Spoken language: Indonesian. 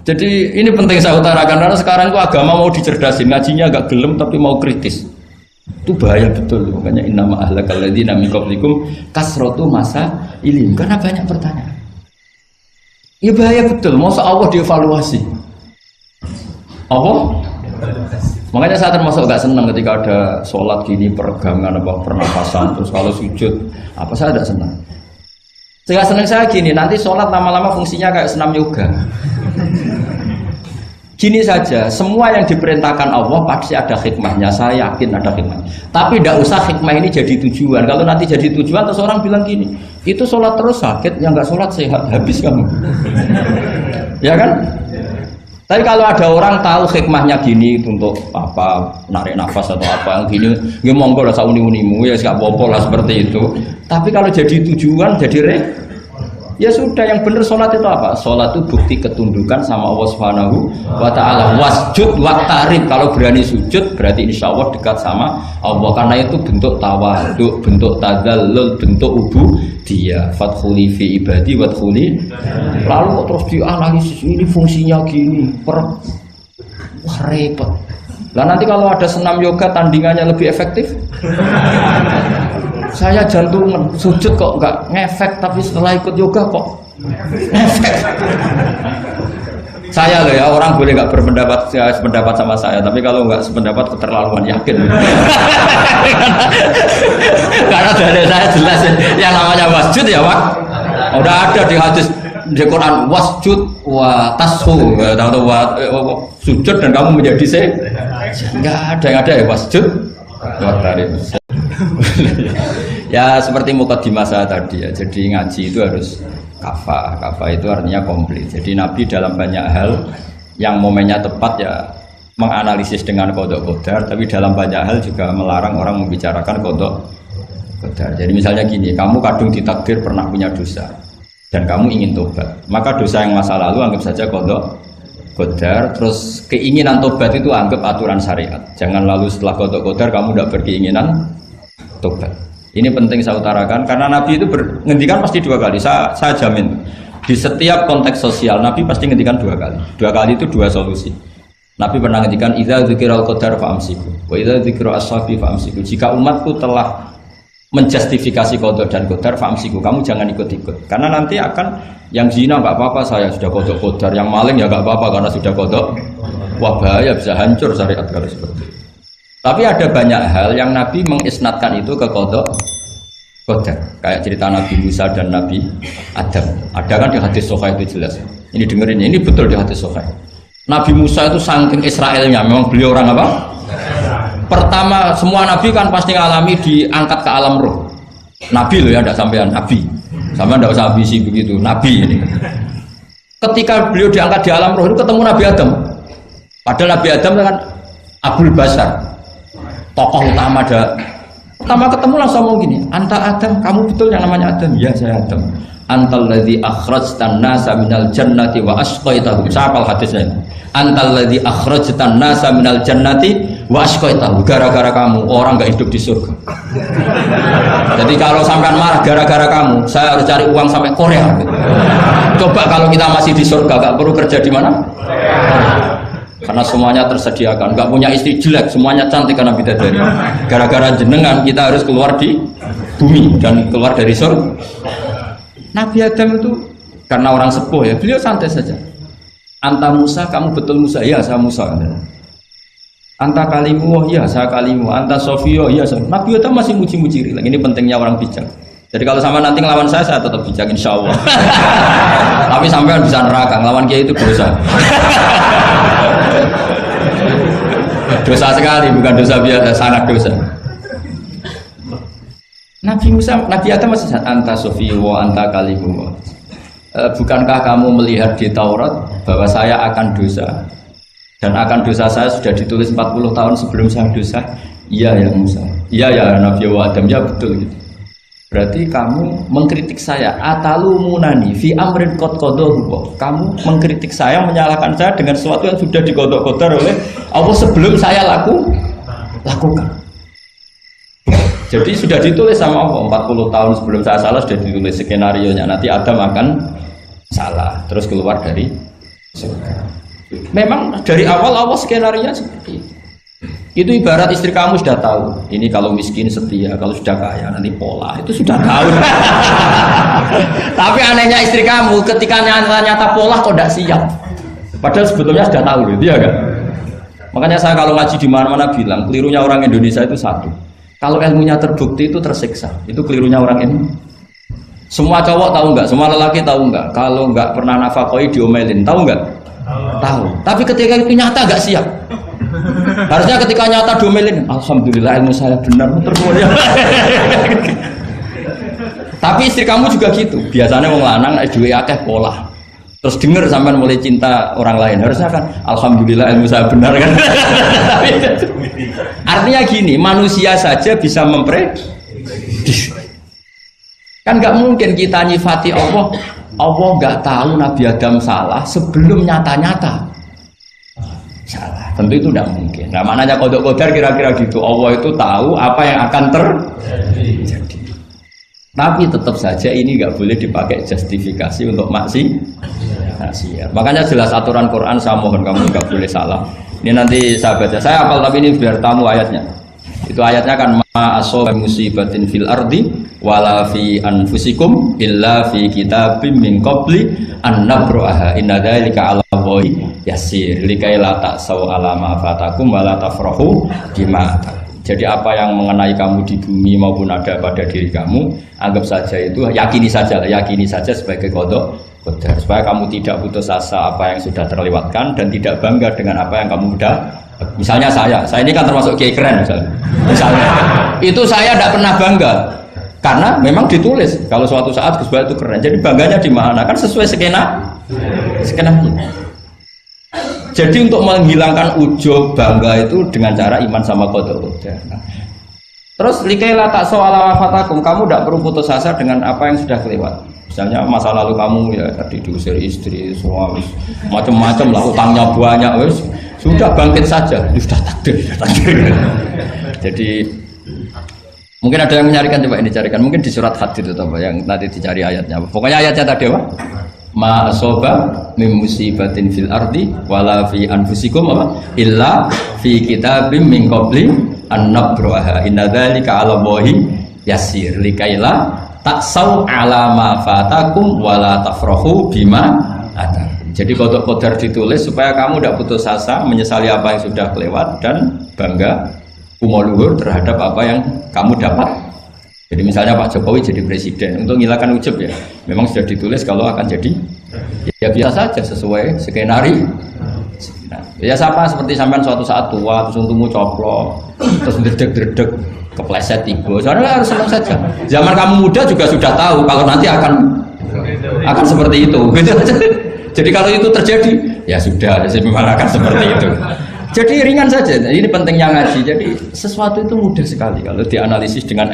Jadi ini penting saya utarakan karena sekarang itu agama mau dicerdasin, ngajinya agak gelem tapi mau kritis. Itu bahaya betul. Makanya innama ahlakal ladzina min qablikum kasratu masa ilim, karena banyak pertanyaan. Ya bahaya betul. Masa Allah dievaluasi. Apa? Makanya saya termasuk gak senang ketika ada sholat gini peregangan apa pernapasan terus kalau sujud apa saya tidak senang. Saya senang saya gini nanti sholat lama-lama fungsinya kayak senam yoga. Gini saja, semua yang diperintahkan Allah pasti ada hikmahnya, saya yakin ada hikmahnya. Tapi tidak usah hikmah ini jadi tujuan. Kalau nanti jadi tujuan, terus orang bilang gini, itu sholat terus sakit, yang nggak sholat sehat, habis kamu. Ya kan? Tapi kalau ada orang tahu hikmahnya gini untuk apa, narik nafas atau apa, gini, ya monggo lah sauni-unimu, ya nggak apa-apa lah seperti itu. Tapi kalau jadi tujuan, jadi ya sudah, yang benar sholat itu apa? Sholat itu bukti ketundukan sama Allah Subhanahu wa ta'ala. Wasjud waqtarib, kalau berani sujud berarti insya Allah dekat sama Allah, karena itu bentuk tawadhu, bentuk tadzallul, bentuk ubudiyah. Fadkhuli fi ibadi wadkhuli. Lalu kok terus dianalisis ini fungsinya gini, wah repot. Lah nanti kalau ada senam yoga tandingannya lebih efektif. Saya jantungan, sujud kok nggak ngefek, tapi setelah ikut yoga kok ngefek. Saya loh ya, orang boleh nggak berpendapat sependapat sama saya, tapi kalau nggak sependapat keterlaluan, yakin. Karena dari saya jelas yang namanya wasjud ya Pak, udah ada di hadis di Quran, wasjud wa tashu, tahu sujud dan kamu menjadi nggak ada yang ada ya wasjud wa tarib. Ya seperti mukadimah saya tadi ya, jadi ngaji itu harus kafah. Kafah itu artinya komplit. Jadi Nabi dalam banyak hal yang momennya tepat ya menganalisis dengan qadha qadar, tapi dalam banyak hal juga melarang orang membicarakan qadha qadar. Jadi misalnya gini, kamu kadung ditakdir pernah punya dosa dan kamu ingin tobat, maka dosa yang masa lalu anggap saja qadha qadar, terus keinginan tobat itu anggap aturan syariat. Jangan lalu setelah qadha qadar kamu tidak berkeinginan tobat. Ini penting saya utarakan karena Nabi itu menghentikan pasti dua kali. Saya jamin di setiap konteks sosial Nabi pasti menghentikan dua kali. Dua kali itu dua solusi. Nabi pernah menghentikan idza dzikiral qadar fa'amsiku wa idza dzikra ashabi fa'amsiku. Jika umatku telah menjustifikasi qadar dan qadar fa'amsiku, kamu jangan ikut-ikut. Karena nanti akan yang zina enggak apa-apa, saya sudah qadar, yang maling ya enggak apa-apa karena sudah qadar. Wah bahaya, bisa hancur syariat kalau seperti itu. Tapi ada banyak hal yang Nabi mengisnadkan itu ke qadha qadar. Kayak cerita Nabi Musa dan Nabi Adam. Ada kan di hadis Sahih itu jelas. Ini dengerin, ini betul di hadis Sahih. Nabi Musa itu saking Israelnya, memang beliau orang apa? Pertama, semua Nabi kan pasti ngalami diangkat ke alam roh. Nabi loh ya, tidak sampean Nabi. Sampean tidak usah ambisi begitu, Nabi ini. Ketika beliau diangkat di alam roh itu ketemu Nabi Adam. Padahal Nabi Adam kan Abul Basar, tokoh utama ada. Pertama ketemu langsung ngomong gini, anta Adam, kamu betul yang namanya Adam? Ya saya Adam. Antal ladzi akhrajtan nasa minal jannati wa asqaitahum. Siapa hadisnya? Antal ladzi akhrajtan nasa minal jannati wa asqaitahum. Gara-gara kamu orang enggak hidup di surga. Jadi kalau sampean marah gara-gara kamu, saya harus cari uang sampai Korea. Coba kalau kita masih di surga, enggak perlu kerja di mana? Karena semuanya tersediakan, nggak punya istri jelek, semuanya cantik karena bidadari. Gara-gara jenengan kita harus keluar di bumi dan keluar dari surga. Nabi Adam itu karena orang sepuh ya, beliau santai saja. Anta Musa, kamu betul Musa? Ya saya Musa. Anta kalimu, ya saya kalimu. Anta Sofio, ya saya. Nabi Adam masih muji-muji. Ini pentingnya orang bijak. Jadi kalau sama nanti ngelawan saya tetap bijak insya Allah. Tapi sampai bisa neraka, ngelawan kiai itu dosa. Dosa sekali, bukan dosa biasa, sangat dosa. Nabi Musa, Nabi Adam masih anta sofiwo, anta kalimu. Bukankah kamu melihat di Taurat bahwa saya akan dosa dan akan dosa saya sudah ditulis 40 tahun sebelum saya dosa? Iya ya Musa, iya ya Nabi Adam, ya betul gitu. Berarti kamu mengkritik saya, atalumunani fi amrin qad qadahu. Kamu mengkritik saya, menyalahkan saya dengan sesuatu yang sudah diqadha-qadar oleh Allah sebelum saya lakukan. Jadi sudah ditulis sama Allah 40 tahun sebelum saya salah, sudah ditulis skenario nya nanti Adam akan salah terus keluar dari surga. Memang dari awal skenario seperti itu. Itu ibarat istri kamu sudah tahu, ini kalau miskin setia, kalau sudah kaya nanti pola, itu sudah tahu. Tapi anehnya istri kamu ketika nyata pola kok tidak siap. Padahal sebetulnya sudah tahu, gitu ya kan? Makanya saya kalau ngaji di mana-mana bilang, kelirunya orang Indonesia itu satu. Kalau ilmunya terbukti itu tersiksa, itu kelirunya orang ini. Semua cowok tahu nggak? Semua lelaki tahu nggak? Kalau nggak pernah nafakoi diomelin, tahu nggak? Tahu. Tapi ketika itu nyata nggak siap. Harusnya ketika nyata diomelin, alhamdulillah ilmu saya benar terus. Tapi istri kamu juga gitu. Biasanya wong lanang duwe akeh pola. Terus dengar sampean mulai cinta orang lain. Harusnya kan alhamdulillah ilmu saya benar kan. Artinya gini, manusia saja bisa memprediksi. Kan nggak mungkin kita nyifati Allah nggak tahu Nabi Adam salah sebelum nyata-nyata salah. Tentu itu tidak mungkin. Nah, maknanya qada qadar kira-kira gitu. Allah itu tahu apa yang akan terjadi. Tapi tetap saja ini nggak boleh dipakai justifikasi untuk maksiat. Makanya jelas aturan Quran, saya mohon kamu nggak boleh salah. Ini nanti saya baca. Saya hafal tapi ini biar tamu ayatnya. Itu ayatnya kan ma asaba musibatin fil ardi wala fi anfusikum illa fi kitabim min qabli an nabraha inna dzalika 'ala Allahi yasir likai la ta'sau 'ala ma fatakum wala tafrahu bima. Jadi apa yang mengenai kamu di bumi maupun ada pada diri kamu, anggap saja itu yakini saja sebagai qada qadar supaya kamu tidak putus asa apa yang sudah terlewatkan dan tidak bangga dengan apa yang kamu sudah. Misalnya saya ini kan termasuk kiai keren misalnya itu saya tidak pernah bangga karena memang ditulis kalau suatu saat Gus Bahat itu keren, jadi bangganya di mana? Kan sesuai skenanya. Jadi untuk menghilangkan ujub bangga itu dengan cara iman sama qada qadar. Terus likaila tak soal fatakum, kamu tidak perlu putus asa dengan apa yang sudah kelewat. Misalnya masa lalu kamu ya tadi diusir istri, suami, macam-macam lah, utangnya banyak, wes sudah bangkit saja, sudah takdir. Jadi mungkin ada yang mencarikan, coba ini carikan, mungkin di surat Hadid itu apa yang nanti dicari ayatnya. Pokoknya ayatnya tadi apa? Ma asoba min musibatin fil ardi wala fi anfusikum apa? Illa fi kitabim min qabli an nabraha inna dzalika 'ala Allahi yasir likaila taksau 'ala ma fatakum wala tafrahu bima atar. Jadi qada qadar ditulis supaya kamu tidak putus asa menyesali apa yang sudah kelewat dan bangga umur terhadap apa yang kamu dapat. Jadi misalnya Pak Jokowi jadi presiden, untuk menghilangkan ujub ya, memang sudah ditulis kalau akan jadi ya biasa saja sesuai skenario. Ya sama seperti sampean suatu saat tua terus untungmu coplok, terus dredeg-dredeg kepleset tiba. Soalnya harus senang saja. Zaman kamu muda juga sudah tahu kalau nanti akan seperti itu. Jadi kalau itu terjadi, ya sudah, jadi memang akan seperti itu. Jadi ringan saja. Ini pentingnya ngaji. Jadi sesuatu itu mudah sekali kalau dianalisis dengan